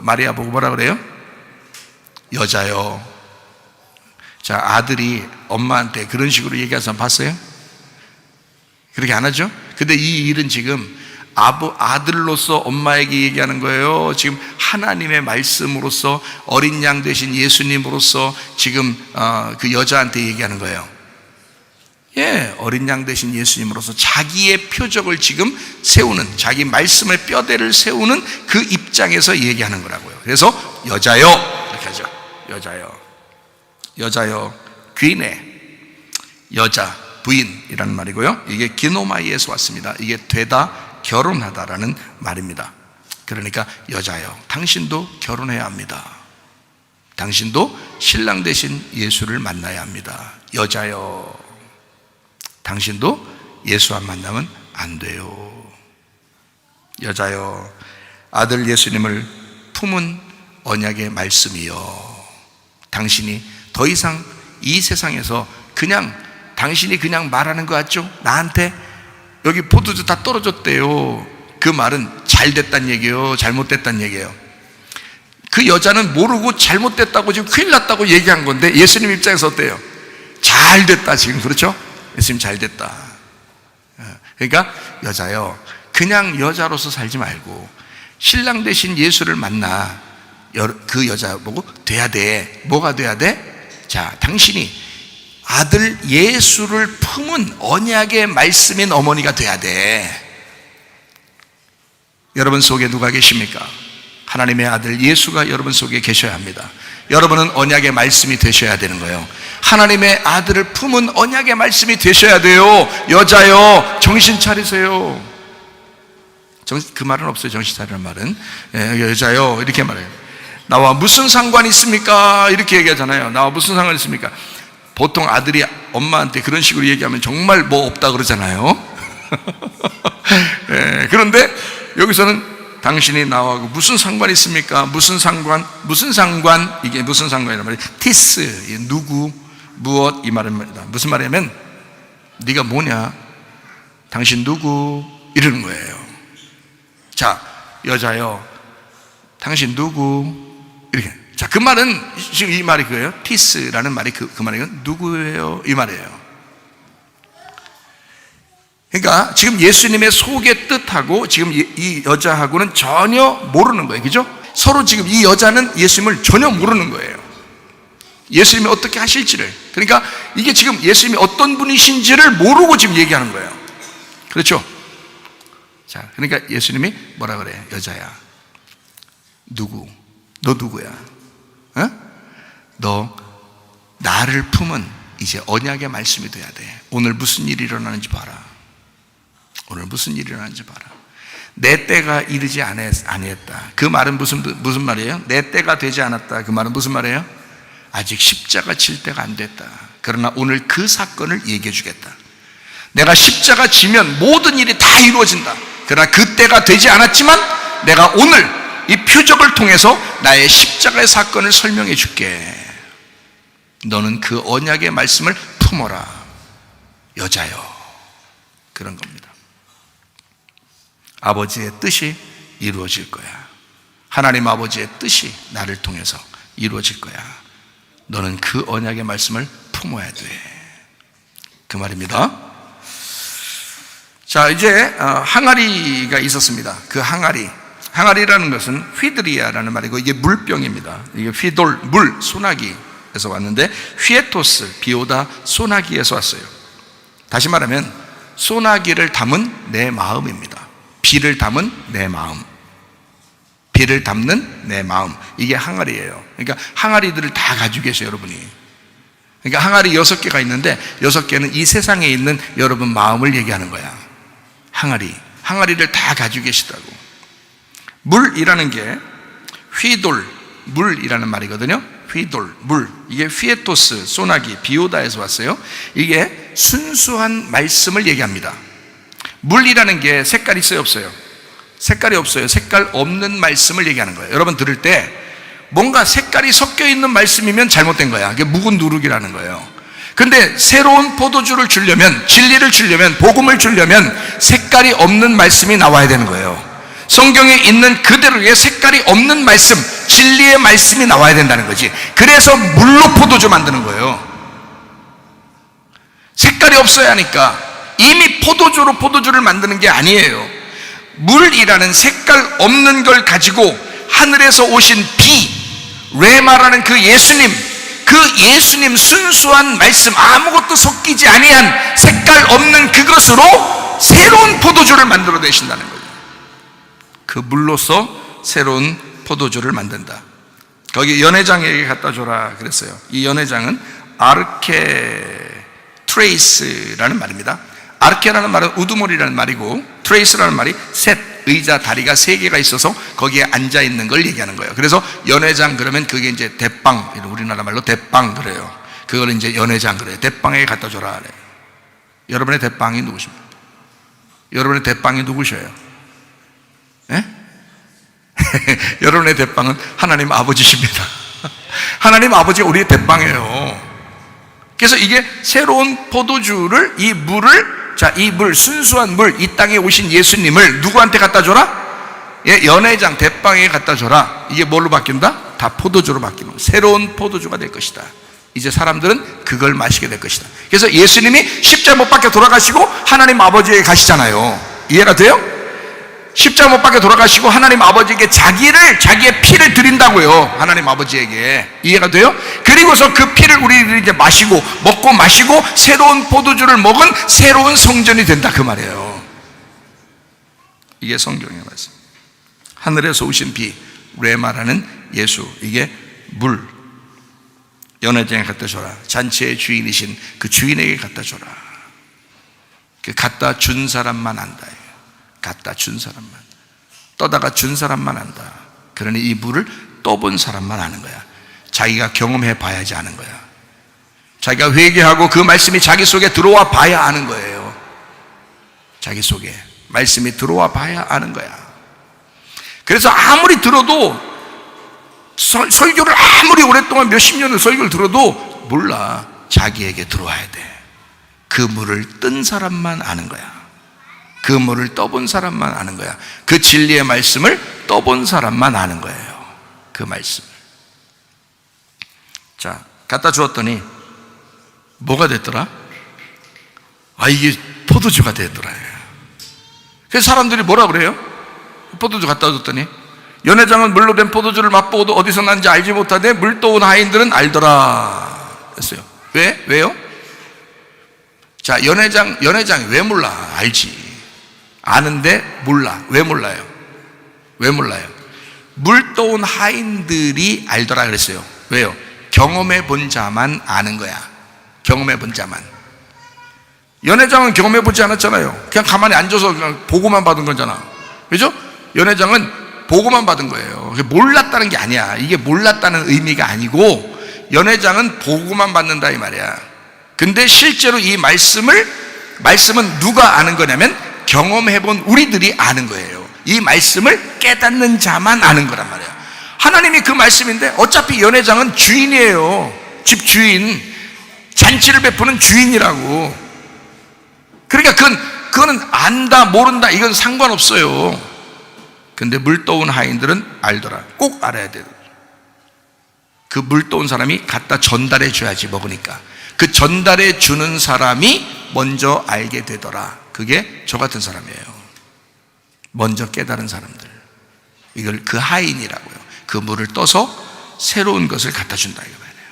마리아 보고 뭐라 그래요? 여자요. 자, 아들이 엄마한테 그런 식으로 얘기하는 사람 봤어요? 그렇게 안 하죠? 근데 이 일은 지금 아들로서 엄마에게 얘기하는 거예요. 지금 하나님의 말씀으로서 어린 양 되신 예수님으로서 지금 그 여자한테 얘기하는 거예요. 예, 어린 양 되신 예수님으로서 자기의 표적을 지금 세우는, 자기 말씀의 뼈대를 세우는 그 입장에서 얘기하는 거라고요. 그래서 여자요 이렇게 하죠. 여자요, 귀네, 여자, 부인이라는 말이고요. 이게 기노마이에서 왔습니다. 이게 되다, 결혼하다라는 말입니다. 그러니까 여자요, 당신도 결혼해야 합니다. 당신도 신랑 되신 예수를 만나야 합니다. 여자요, 당신도 예수와 만나면 안 돼요. 여자여, 아들 예수님을 품은 언약의 말씀이요, 당신이 더 이상 이 세상에서 그냥 당신이 그냥 말하는 거 같죠? 나한테 여기 포도주 다 떨어졌대요. 그 말은 잘 됐단 얘기예요, 잘못됐단 얘기예요? 그 여자는 모르고 잘못됐다고 지금 큰일 났다고 얘기한 건데 예수님 입장에서 어때요? 잘 됐다 지금, 그렇죠? 예수님 잘 됐다. 그러니까 여자요, 그냥 여자로서 살지 말고 신랑 대신 예수를 만나 그 여자 보고 돼야 돼. 뭐가 돼야 돼? 자, 당신이 아들 예수를 품은 언약의 말씀인 어머니가 돼야 돼. 여러분 속에 누가 계십니까? 하나님의 아들 예수가 여러분 속에 계셔야 합니다. 여러분은 언약의 말씀이 되셔야 되는 거예요. 하나님의 아들을 품은 언약의 말씀이 되셔야 돼요. 여자요, 정신 차리세요. 그 말은 없어요. 정신 차리는 말은. 여자요, 이렇게 말해요. 나와 무슨 상관이 있습니까? 이렇게 얘기하잖아요. 나와 무슨 상관이 있습니까? 보통 아들이 엄마한테 그런 식으로 얘기하면 정말 뭐 없다 그러잖아요. 그런데 여기서는 당신이 나와 무슨 상관이 있습니까? 무슨 상관? 이게 무슨 상관이란 말이에요? 티스, 누구, 무엇, 이 말은 말이다. 무슨 말이냐면 네가 뭐냐? 당신 누구? 이러는 거예요. 자, 여자요, 당신 누구? 이렇게. 자, 그 말은 지금 이 말이 그거예요. 티스라는 말이 그 말이에요. 누구예요? 이 말이에요. 그러니까 지금 예수님의 속의 뜻하고 지금 이 여자하고는 전혀 모르는 거예요. 그죠? 서로 지금 이 여자는 예수님을 전혀 모르는 거예요. 예수님이 어떻게 하실지를. 그러니까 이게 지금 예수님이 어떤 분이신지를 모르고 지금 얘기하는 거예요. 그렇죠? 자, 그러니까 예수님이 뭐라 그래? 여자야, 누구? 너 누구야? 어? 너 나를 품은 이제 언약의 말씀이 돼야 돼. 오늘 무슨 일이 일어나는지 봐라. 오늘 무슨 일이 일어나는지 봐라. 내 때가 이르지 아니했다. 그 말은 무슨 말이에요? 내 때가 되지 않았다. 그 말은 무슨 말이에요? 아직 십자가 칠 때가 안 됐다. 그러나 오늘 그 사건을 얘기해 주겠다. 내가 십자가 지면 모든 일이 다 이루어진다. 그러나 그 때가 되지 않았지만 내가 오늘 이 표적을 통해서 나의 십자가의 사건을 설명해 줄게. 너는 그 언약의 말씀을 품어라. 여자여. 그런 겁니다. 아버지의 뜻이 이루어질 거야. 하나님 아버지의 뜻이 나를 통해서 이루어질 거야. 너는 그 언약의 말씀을 품어야 돼. 그 말입니다. 자, 이제 항아리가 있었습니다. 그 항아리라는 것은 휘드리아라는 말이고 이게 물병입니다. 이게 휘돌, 물, 소나기에서 왔는데 휘에토스, 비오다, 소나기에서 왔어요. 다시 말하면 소나기를 담은 내 마음입니다. 비를 담은 내 마음, 비를 담는 내 마음, 이게 항아리예요. 그러니까 항아리들을 다 가지고 계세요, 여러분이. 그러니까 항아리 6개가 있는데 6개는 이 세상에 있는 여러분 마음을 얘기하는 거야. 항아리를 다 가지고 계시다고. 물이라는 게 휘돌, 물이라는 말이거든요. 휘돌, 물. 이게 휘에토스, 소나기, 비오다에서 왔어요. 이게 순수한 말씀을 얘기합니다. 물이라는 게 색깔이 있어요, 없어요? 색깔이 없어요. 색깔 없는 말씀을 얘기하는 거예요. 여러분 들을 때 뭔가 색깔이 섞여 있는 말씀이면 잘못된 거야. 그게 묵은 누룩이라는 거예요. 근데 새로운 포도주를 주려면, 진리를 주려면, 복음을 주려면 색깔이 없는 말씀이 나와야 되는 거예요. 성경에 있는 그대로의 색깔이 없는 말씀, 진리의 말씀이 나와야 된다는 거지. 그래서 물로 포도주 만드는 거예요. 색깔이 없어야 하니까. 이미 포도주로 포도주를 만드는 게 아니에요. 물이라는 색깔 없는 걸 가지고 하늘에서 오신 비, 레마라는 그 예수님 순수한 말씀, 아무것도 섞이지 아니한 색깔 없는 그것으로 새로운 포도주를 만들어내신다는 거예요. 그 물로서 새로운 포도주를 만든다. 거기 연회장에게 갖다 줘라 그랬어요. 이 연회장은 아르케트레이스라는 말입니다. 아르케라는 말은 우두머리라는 말이고 트레이스라는 말이 셋, 의자 다리가 3개가 있어서 거기에 앉아 있는 걸 얘기하는 거예요. 그래서 연회장 그러면 그게 이제 대빵, 우리나라 말로 대빵 그래요. 그걸 이제 연회장 그래요. 대빵에게 갖다 줘라 그래요. 여러분의 대빵이 누구십니까? 여러분의 대빵이 누구셔요? 예? 여러분의 대빵은 하나님 아버지십니다. 하나님 아버지가 우리의 대빵이에요. 그래서 이게 새로운 포도주를, 이 물을, 자, 이 물, 순수한 물, 이 땅에 오신 예수님을 누구한테 갖다 줘라? 예, 연회장 대빵에 갖다 줘라. 이게 뭘로 바뀐다? 다 포도주로 바뀌는, 새로운 포도주가 될 것이다. 이제 사람들은 그걸 마시게 될 것이다. 그래서 예수님이 십자가 못 박혀 돌아가시고 하나님 아버지에게 가시잖아요. 이해가 돼요? 십자가 못 박혀 돌아가시고 하나님 아버지에게 자기의 피를 드린다고요. 하나님 아버지에게. 이해가 돼요? 그리고서 그 피를 우리들이 이제 마시고, 먹고 마시고 새로운 포도주를 먹은 새로운 성전이 된다, 그 말이에요. 이게 성경의 말씀. 하늘에서 오신 비, 레마라는 예수, 이게 물, 연회장에 갖다 줘라. 잔치의 주인이신 그 주인에게 갖다 줘라. 그 갖다 준 사람만 안다. 갖다 준 사람만, 떠다가 준 사람만 안다. 그러니 이 물을 떠본 사람만 아는 거야. 자기가 경험해 봐야지 아는 거야. 자기가 회개하고 그 말씀이 자기 속에 들어와 봐야 아는 거예요. 자기 속에 말씀이 들어와 봐야 아는 거야. 그래서 아무리 들어도, 설교를 아무리 오랫동안 몇십 년을 설교를 들어도 몰라. 자기에게 들어와야 돼. 그 물을 뜬 사람만 아는 거야. 그 물을 떠본 사람만 아는 거야. 그 진리의 말씀을 떠본 사람만 아는 거예요. 그 말씀을. 자, 갖다 주었더니 뭐가 됐더라? 아, 이게 포도주가 됐더라. 그래서 사람들이 뭐라 그래요? 포도주 갖다 줬더니, 연회장은 물로 된 포도주를 맛보고도 어디서 난지 알지 못하되 물 떠온 하인들은 알더라 했어요. 왜요? 자, 연회장이 왜 몰라? 알지. 아는데 몰라. 왜 몰라요? 왜 몰라요? 물 떠온 하인들이 알더라 그랬어요. 왜요? 경험해 본 자만 아는 거야. 경험해 본 자만. 연회장은 경험해 보지 않았잖아요. 그냥 가만히 앉아서 그냥 보고만 받은 거잖아. 그죠? 연회장은 보고만 받은 거예요. 몰랐다는 게 아니야. 이게 몰랐다는 의미가 아니고, 연회장은 보고만 받는다 이 말이야. 근데 실제로 이 말씀은 누가 아는 거냐면 경험해본 우리들이 아는 거예요. 이 말씀을 깨닫는 자만 아는 거란 말이에요. 하나님이 그 말씀인데, 어차피 연회장은 주인이에요. 집 주인, 잔치를 베푸는 주인이라고. 그러니까 그거는 안다 모른다 이건 상관없어요. 근데 물 떠온 하인들은 알더라. 꼭 알아야 돼요. 그 물 떠온 사람이 갖다 전달해 줘야지, 먹으니까. 그 전달해 주는 사람이 먼저 알게 되더라. 그게 저 같은 사람이에요. 먼저 깨달은 사람들. 이걸 그 하인이라고요. 그 물을 떠서 새로운 것을 갖다 준다 이거 말이에요.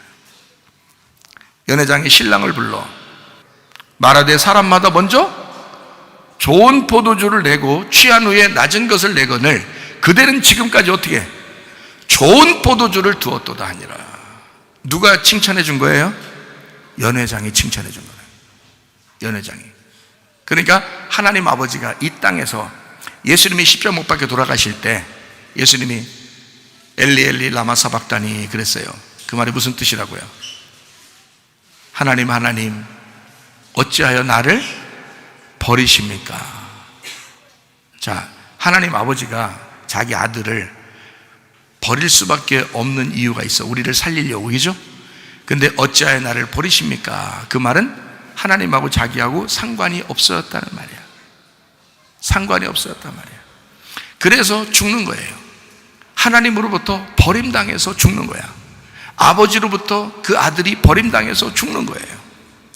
연회장이 신랑을 불러 말하되 사람마다 먼저 좋은 포도주를 내고 취한 후에 낮은 것을 내거늘 그대는 지금까지 어떻게 좋은 포도주를 두었도다 하니라. 누가 칭찬해 준 거예요? 연회장이 칭찬해 준 거예요. 연회장이. 그러니까 하나님 아버지가 이 땅에서 예수님이 십자가 못 박혀 돌아가실 때 예수님이 엘리 엘리 라마 사박다니 그랬어요. 그 말이 무슨 뜻이라고요? 하나님 하나님 어찌하여 나를 버리십니까? 자, 하나님 아버지가 자기 아들을 버릴 수밖에 없는 이유가 있어. 우리를 살리려고, 그죠? 근데 어찌하여 나를 버리십니까? 그 말은 하나님하고 자기하고 상관이 없었다는 말이야. 상관이 없었단 말이야. 그래서 죽는 거예요. 하나님으로부터 버림당해서 죽는 거야. 아버지로부터 그 아들이 버림당해서 죽는 거예요.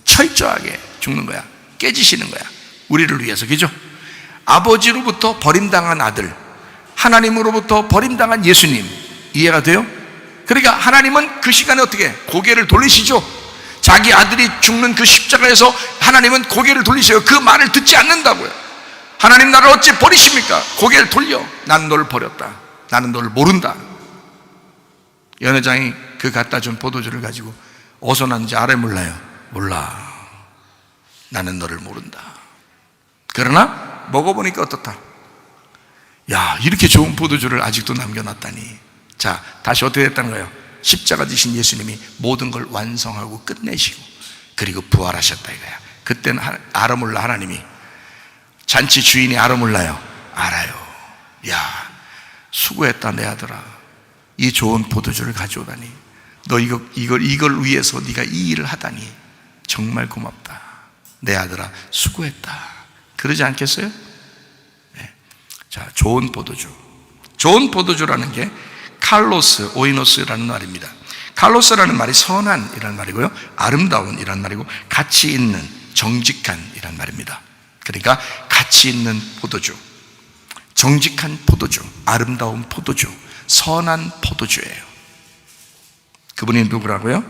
철저하게 죽는 거야. 깨지시는 거야. 우리를 위해서, 그죠? 아버지로부터 버림당한 아들, 하나님으로부터 버림당한 예수님. 이해가 돼요? 그러니까 하나님은 그 시간에 어떻게 고개를 돌리시죠? 자기 아들이 죽는 그 십자가에서 하나님은 고개를 돌리세요. 그 말을 듣지 않는다고요. 하나님 나를 어찌 버리십니까? 고개를 돌려. 나는 너를 버렸다. 나는 너를 모른다. 연회장이 그 갖다 준 포도주를 가지고 어디서 났는지 알아요, 몰라요? 몰라. 나는 너를 모른다. 그러나 먹어보니까 어떻다? 야, 이렇게 좋은 포도주를 아직도 남겨놨다니. 자, 다시 어떻게 됐다는 거예요? 십자가 지신 예수님이 모든 걸 완성하고 끝내시고 그리고 부활하셨다 이거야. 그때는 알아 몰라 하나님이 잔치 주인이 알아 몰라요? 알아요. 야, 수고했다 내 아들아. 이 좋은 포도주를 가져오다니. 너 이걸 위해서 네가 이 일을 하다니 정말 고맙다. 내 아들아, 수고했다. 그러지 않겠어요? 네. 자, 좋은 포도주. 좋은 포도주라는 게 칼로스, 오이노스라는 말입니다. 칼로스라는 말이 선한이라는 말이고요, 아름다운이라는 말이고, 가치 있는, 정직한이라는 말입니다. 그러니까 가치 있는 포도주, 정직한 포도주, 아름다운 포도주, 선한 포도주예요. 그분이 누구라고요?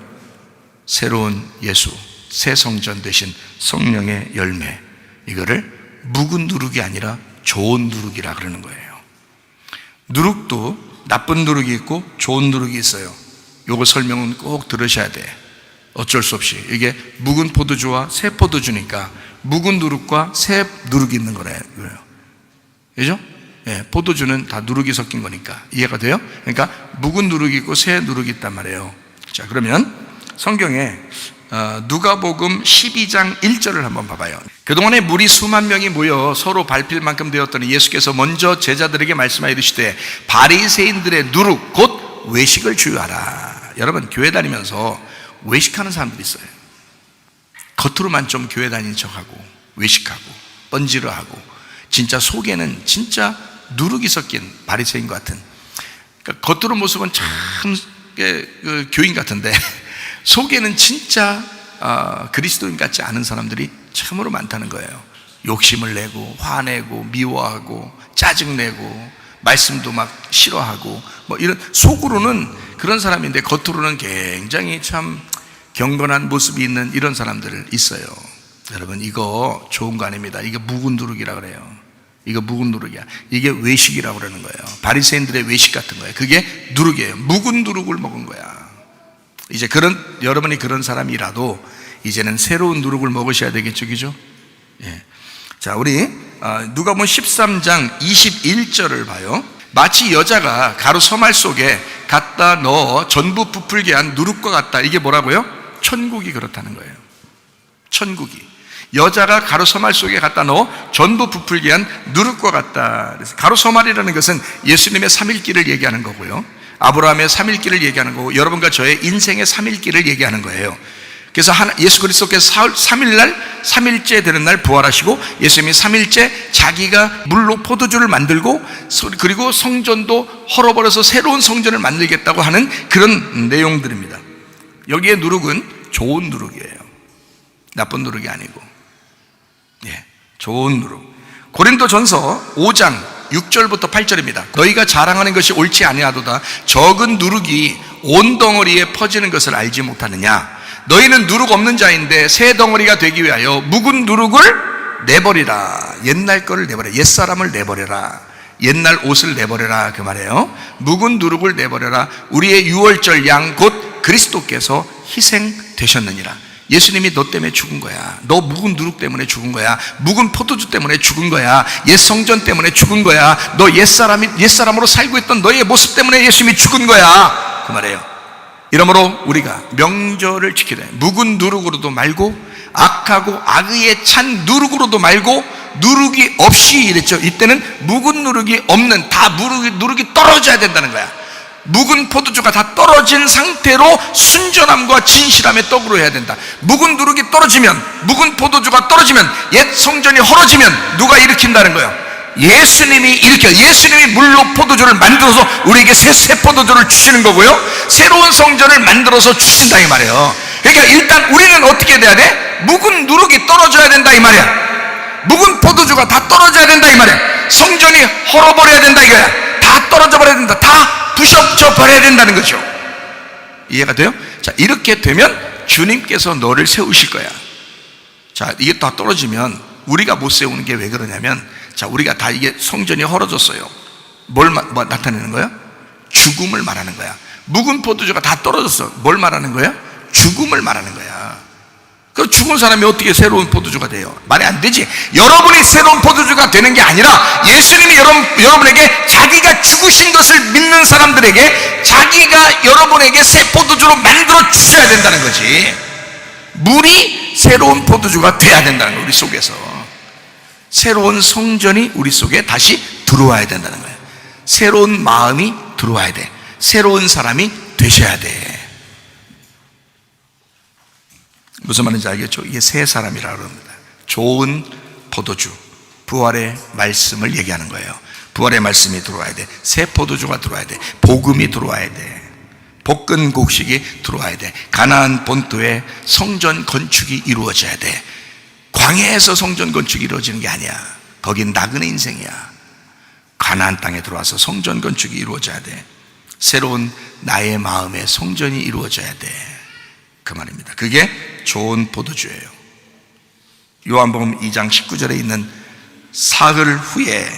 새로운 예수, 새 성전 되신 성령의 열매. 이거를 묵은 누룩이 아니라 좋은 누룩이라 그러는 거예요. 누룩도 나쁜 누룩이 있고 좋은 누룩이 있어요. 요거 설명은 꼭 들으셔야 돼. 어쩔 수 없이. 이게 묵은 포도주와 새 포도주니까 묵은 누룩과 새 누룩이 있는 거래요. 그죠? 예, 포도주는 다 누룩이 섞인 거니까. 이해가 돼요? 그러니까 묵은 누룩이 있고 새 누룩이 있단 말이에요. 자, 그러면 성경에 누가복음 12장 1절을 한번 봐봐요. 그동안에 무리 수만 명이 모여 서로 밟힐 만큼 되었더니 예수께서 먼저 제자들에게 말씀하여 이르시되 바리새인들의 누룩 곧 외식을 주의하라. 여러분, 교회 다니면서 외식하는 사람들이 있어요. 겉으로만 좀 교회 다니는 척하고 외식하고 뻔지르하고, 진짜 속에는 진짜 누룩이 섞인 바리새인 같은, 그러니까 겉으로 모습은 참 교인 같은데 속에는 진짜 그리스도인 같지 않은 사람들이 참으로 많다는 거예요. 욕심을 내고 화내고 미워하고 짜증내고 말씀도 막 싫어하고 뭐 이런, 속으로는 그런 사람인데 겉으로는 굉장히 참 경건한 모습이 있는 이런 사람들 있어요. 여러분, 이거 좋은 거 아닙니다. 이게 묵은 누룩이라 그래요. 이거 묵은 누룩이야. 이게 외식이라고 그러는 거예요. 바리새인들의 외식 같은 거예요. 그게 누룩이에요. 묵은 누룩을 먹은 거야. 이제 여러분이 그런 사람이라도 이제는 새로운 누룩을 먹으셔야 되겠죠, 그죠? 예. 자, 우리 누가복음 13장 21절을 봐요. 마치 여자가 가루 서말 속에 갖다 넣어 전부 부풀게 한 누룩과 같다. 이게 뭐라고요? 천국이 그렇다는 거예요. 천국이 여자가 가루 서말 속에 갖다 넣어 전부 부풀게 한 누룩과 같다. 그래서 가루 서말이라는 것은 예수님의 3일길을 얘기하는 거고요, 아브라함의 3일길을 얘기하는 거고, 여러분과 저의 인생의 3일길을 얘기하는 거예요. 그래서 예수 그리스도께서 3일날 3일째 되는 날 부활하시고, 예수님이 3일째 자기가 물로 포도주를 만들고, 그리고 성전도 헐어버려서 새로운 성전을 만들겠다고 하는 그런 내용들입니다. 여기에 누룩은 좋은 누룩이에요. 나쁜 누룩이 아니고, 예, 좋은 누룩. 고린도전서 5장 6절부터 8절입니다. 너희가 자랑하는 것이 옳지 아니하도다. 적은 누룩이 온 덩어리에 퍼지는 것을 알지 못하느냐. 너희는 누룩 없는 자인데 새 덩어리가 되기 위하여 묵은 누룩을 내버리라. 옛날 거를 내버려. 옛사람을 내버려라. 옛날 옷을 내버려라, 그 말이에요. 묵은 누룩을 내버려라. 우리의 유월절 양 곧 그리스도께서 희생되셨느니라. 예수님이 너 때문에 죽은 거야. 너 묵은 누룩 때문에 죽은 거야. 묵은 포도주 때문에 죽은 거야. 옛 성전 때문에 죽은 거야. 너 옛사람으로 살고 있던 너의 모습 때문에 예수님이 죽은 거야, 그 말이에요. 이러므로 우리가 명절을 지키되 묵은 누룩으로도 말고 악하고 악의에 찬 누룩으로도 말고, 누룩이 없이 이랬죠. 이때는 묵은 누룩이 없는, 다 누룩이 떨어져야 된다는 거야. 묵은 포도주가 다 떨어진 상태로 순전함과 진실함의 떡으로 해야 된다. 묵은 누룩이 떨어지면, 묵은 포도주가 떨어지면, 옛 성전이 헐어지면 누가 일으킨다는 거예요? 예수님이 예수님이 물로 포도주를 만들어서 우리에게 새 포도주를 주시는 거고요, 새로운 성전을 만들어서 주신다 이 말이에요. 그러니까 일단 우리는 어떻게 돼야 돼? 묵은 누룩이 떨어져야 된다 이 말이야. 묵은 포도주가 다 떨어져야 된다 이 말이야. 성전이 헐어버려야 된다 이거야. 다 떨어져 버려야 된다. 다 부셔져 버려야 된다는 거죠. 이해가 돼요? 자, 이렇게 되면 주님께서 너를 세우실 거야. 자, 이게 다 떨어지면 우리가 못 세우는 게 왜 그러냐면, 자, 우리가 다 이게 성전이 헐어졌어요. 뭘 나타내는 거야? 죽음을 말하는 거야. 묵은 포도주가 다 떨어졌어. 뭘 말하는 거야? 죽음을 말하는 거야. 그 죽은 사람이 어떻게 새로운 포도주가 돼요? 말이 안 되지. 여러분이 새로운 포도주가 되는 게 아니라 예수님이 여러분에게 자기가 죽으신 것을 믿는 사람들에게 자기가 여러분에게 새 포도주로 만들어 주셔야 된다는 거지. 물이 새로운 포도주가 돼야 된다는 거, 우리 속에서. 새로운 성전이 우리 속에 다시 들어와야 된다는 거예요. 새로운 마음이 들어와야 돼. 새로운 사람이 되셔야 돼. 무슨 말인지 알겠죠? 이게 새 사람이라고 합니다. 좋은 포도주, 부활의 말씀을 얘기하는 거예요. 부활의 말씀이 들어와야 돼. 새 포도주가 들어와야 돼. 복음이 들어와야 돼. 볶은 곡식이 들어와야 돼. 가나안 본토에 성전 건축이 이루어져야 돼. 광야에서 성전 건축이 이루어지는 게 아니야. 거긴 나그네 인생이야. 가나안 땅에 들어와서 성전 건축이 이루어져야 돼. 새로운 나의 마음의 성전이 이루어져야 돼. 그 말입니다. 그게 좋은 포도주예요. 요한복음 2장 19절에 있는 사흘 후에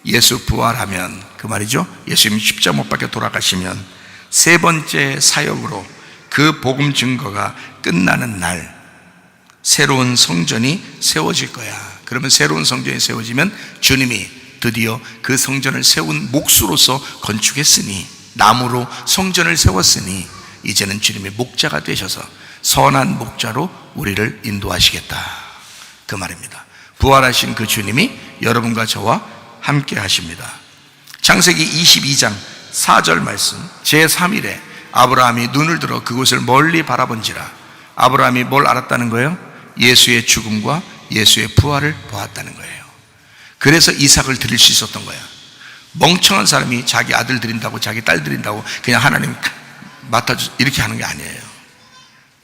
예수 부활하면, 그 말이죠, 예수님 십자가 못 박혀 돌아가시면 세 번째 사역으로 그 복음 증거가 끝나는 날 새로운 성전이 세워질 거야. 그러면 새로운 성전이 세워지면 주님이 드디어 그 성전을 세운 몫으로서 건축했으니, 나무로 성전을 세웠으니 이제는 주님의 목자가 되셔서 선한 목자로 우리를 인도하시겠다, 그 말입니다. 부활하신 그 주님이 여러분과 저와 함께 하십니다. 창세기 22장 4절 말씀, 제3일에 아브라함이 눈을 들어 그곳을 멀리 바라본지라. 아브라함이 뭘 알았다는 거예요? 예수의 죽음과 예수의 부활을 보았다는 거예요. 그래서 이삭을 드릴 수 있었던 거야. 멍청한 사람이 자기 아들 드린다고, 자기 딸 드린다고 그냥 하나님 맡아주 이렇게 하는 게 아니에요.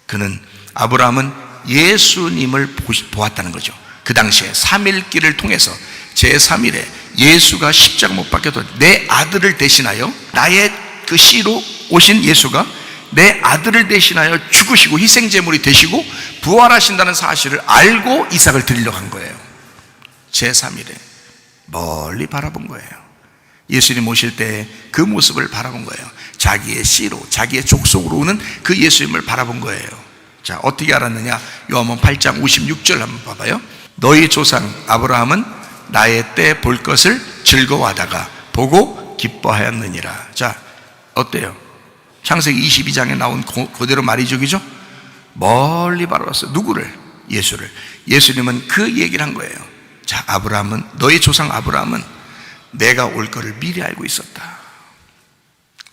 그는, 아브라함은 예수님을 보았다는 거죠. 그 당시에 3일길을 통해서 제3일에 예수가 십자가 못 박혀도 내 아들을 대신하여, 나의 그 씨로 오신 예수가 내 아들을 대신하여 죽으시고 희생제물이 되시고 부활하신다는 사실을 알고 이삭을 드리려고 한 거예요. 제3일에 멀리 바라본 거예요. 예수님 오실 때 그 모습을 바라본 거예요. 자기의 씨로, 자기의 족속으로 오는 그 예수님을 바라본 거예요. 자, 어떻게 알았느냐? 요한복음 8장 56절 한번 봐봐요. 너희 조상 아브라함은 나의 때 볼 것을 즐거워하다가 보고 기뻐하였느니라. 자, 어때요? 창세기 22장에 나온 그대로 말이죠, 그죠? 멀리 바라봤어요. 누구를? 예수를. 예수님은 그 얘기를 한 거예요. 자, 아브라함은, 너희 조상 아브라함은 내가 올 것을 미리 알고 있었다.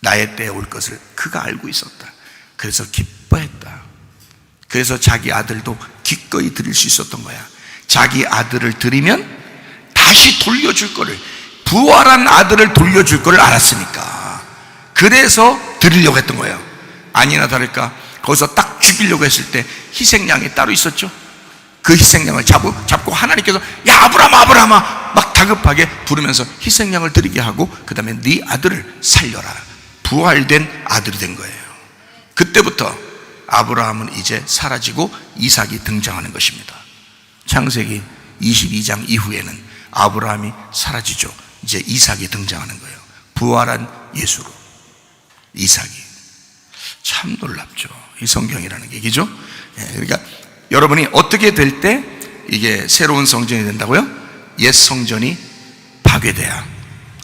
나의 때에 올 것을 그가 알고 있었다. 그래서 기뻐했다. 그래서 자기 아들도 기꺼이 드릴 수 있었던 거야. 자기 아들을 드리면 다시 돌려줄 거를, 부활한 아들을 돌려줄 거를 알았으니까 그래서 드리려고 했던 거예요. 아니나 다를까 거기서 딱 죽이려고 했을 때 희생양이 따로 있었죠. 그 희생양을 잡고 하나님께서 야 아브라함아 막 다급하게 부르면서 희생양을 드리게 하고 그 다음에 네 아들을 살려라. 부활된 아들이 된 거예요. 그때부터 아브라함은 이제 사라지고 이삭이 등장하는 것입니다. 창세기 22장 이후에는 아브라함이 사라지죠. 이제 이삭이 등장하는 거예요. 부활한 예수로 이삭이. 참 놀랍죠, 이 성경이라는 게, 그죠? 그러니까 여러분이 어떻게 될 때 이게 새로운 성전이 된다고요? 옛 성전이 파괴돼야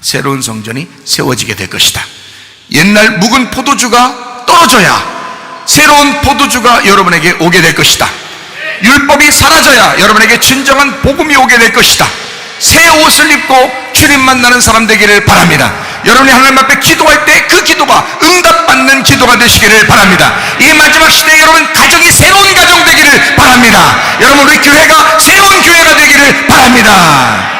새로운 성전이 세워지게 될 것이다. 옛날 묵은 포도주가 떨어져야 새로운 포도주가 여러분에게 오게 될 것이다. 율법이 사라져야 여러분에게 진정한 복음이 오게 될 것이다. 새 옷을 입고 주님 만나는 사람 되기를 바랍니다. 여러분이 하나님 앞에 기도할 때 그 기도가 응답받는 기도가 되시기를 바랍니다. 이 마지막 시대에 여러분 가정이 새로운 가정 되기를 바랍니다. 여러분 우리 교회가 새로운 교회가 되기를 바랍니다.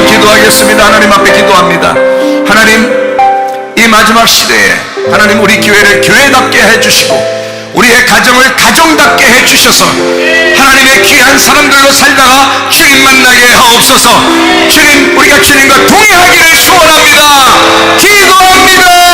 기도하겠습니다. 하나님 앞에 기도합니다. 하나님, 이 마지막 시대에 하나님 우리 교회를 교회답게 해주시고 우리의 가정을 가정답게 해주셔서 하나님의 귀한 사람들로 살다가 주님 만나게 하옵소서. 주님, 우리가 주님과 동행하기를 소원합니다. 기도합니다.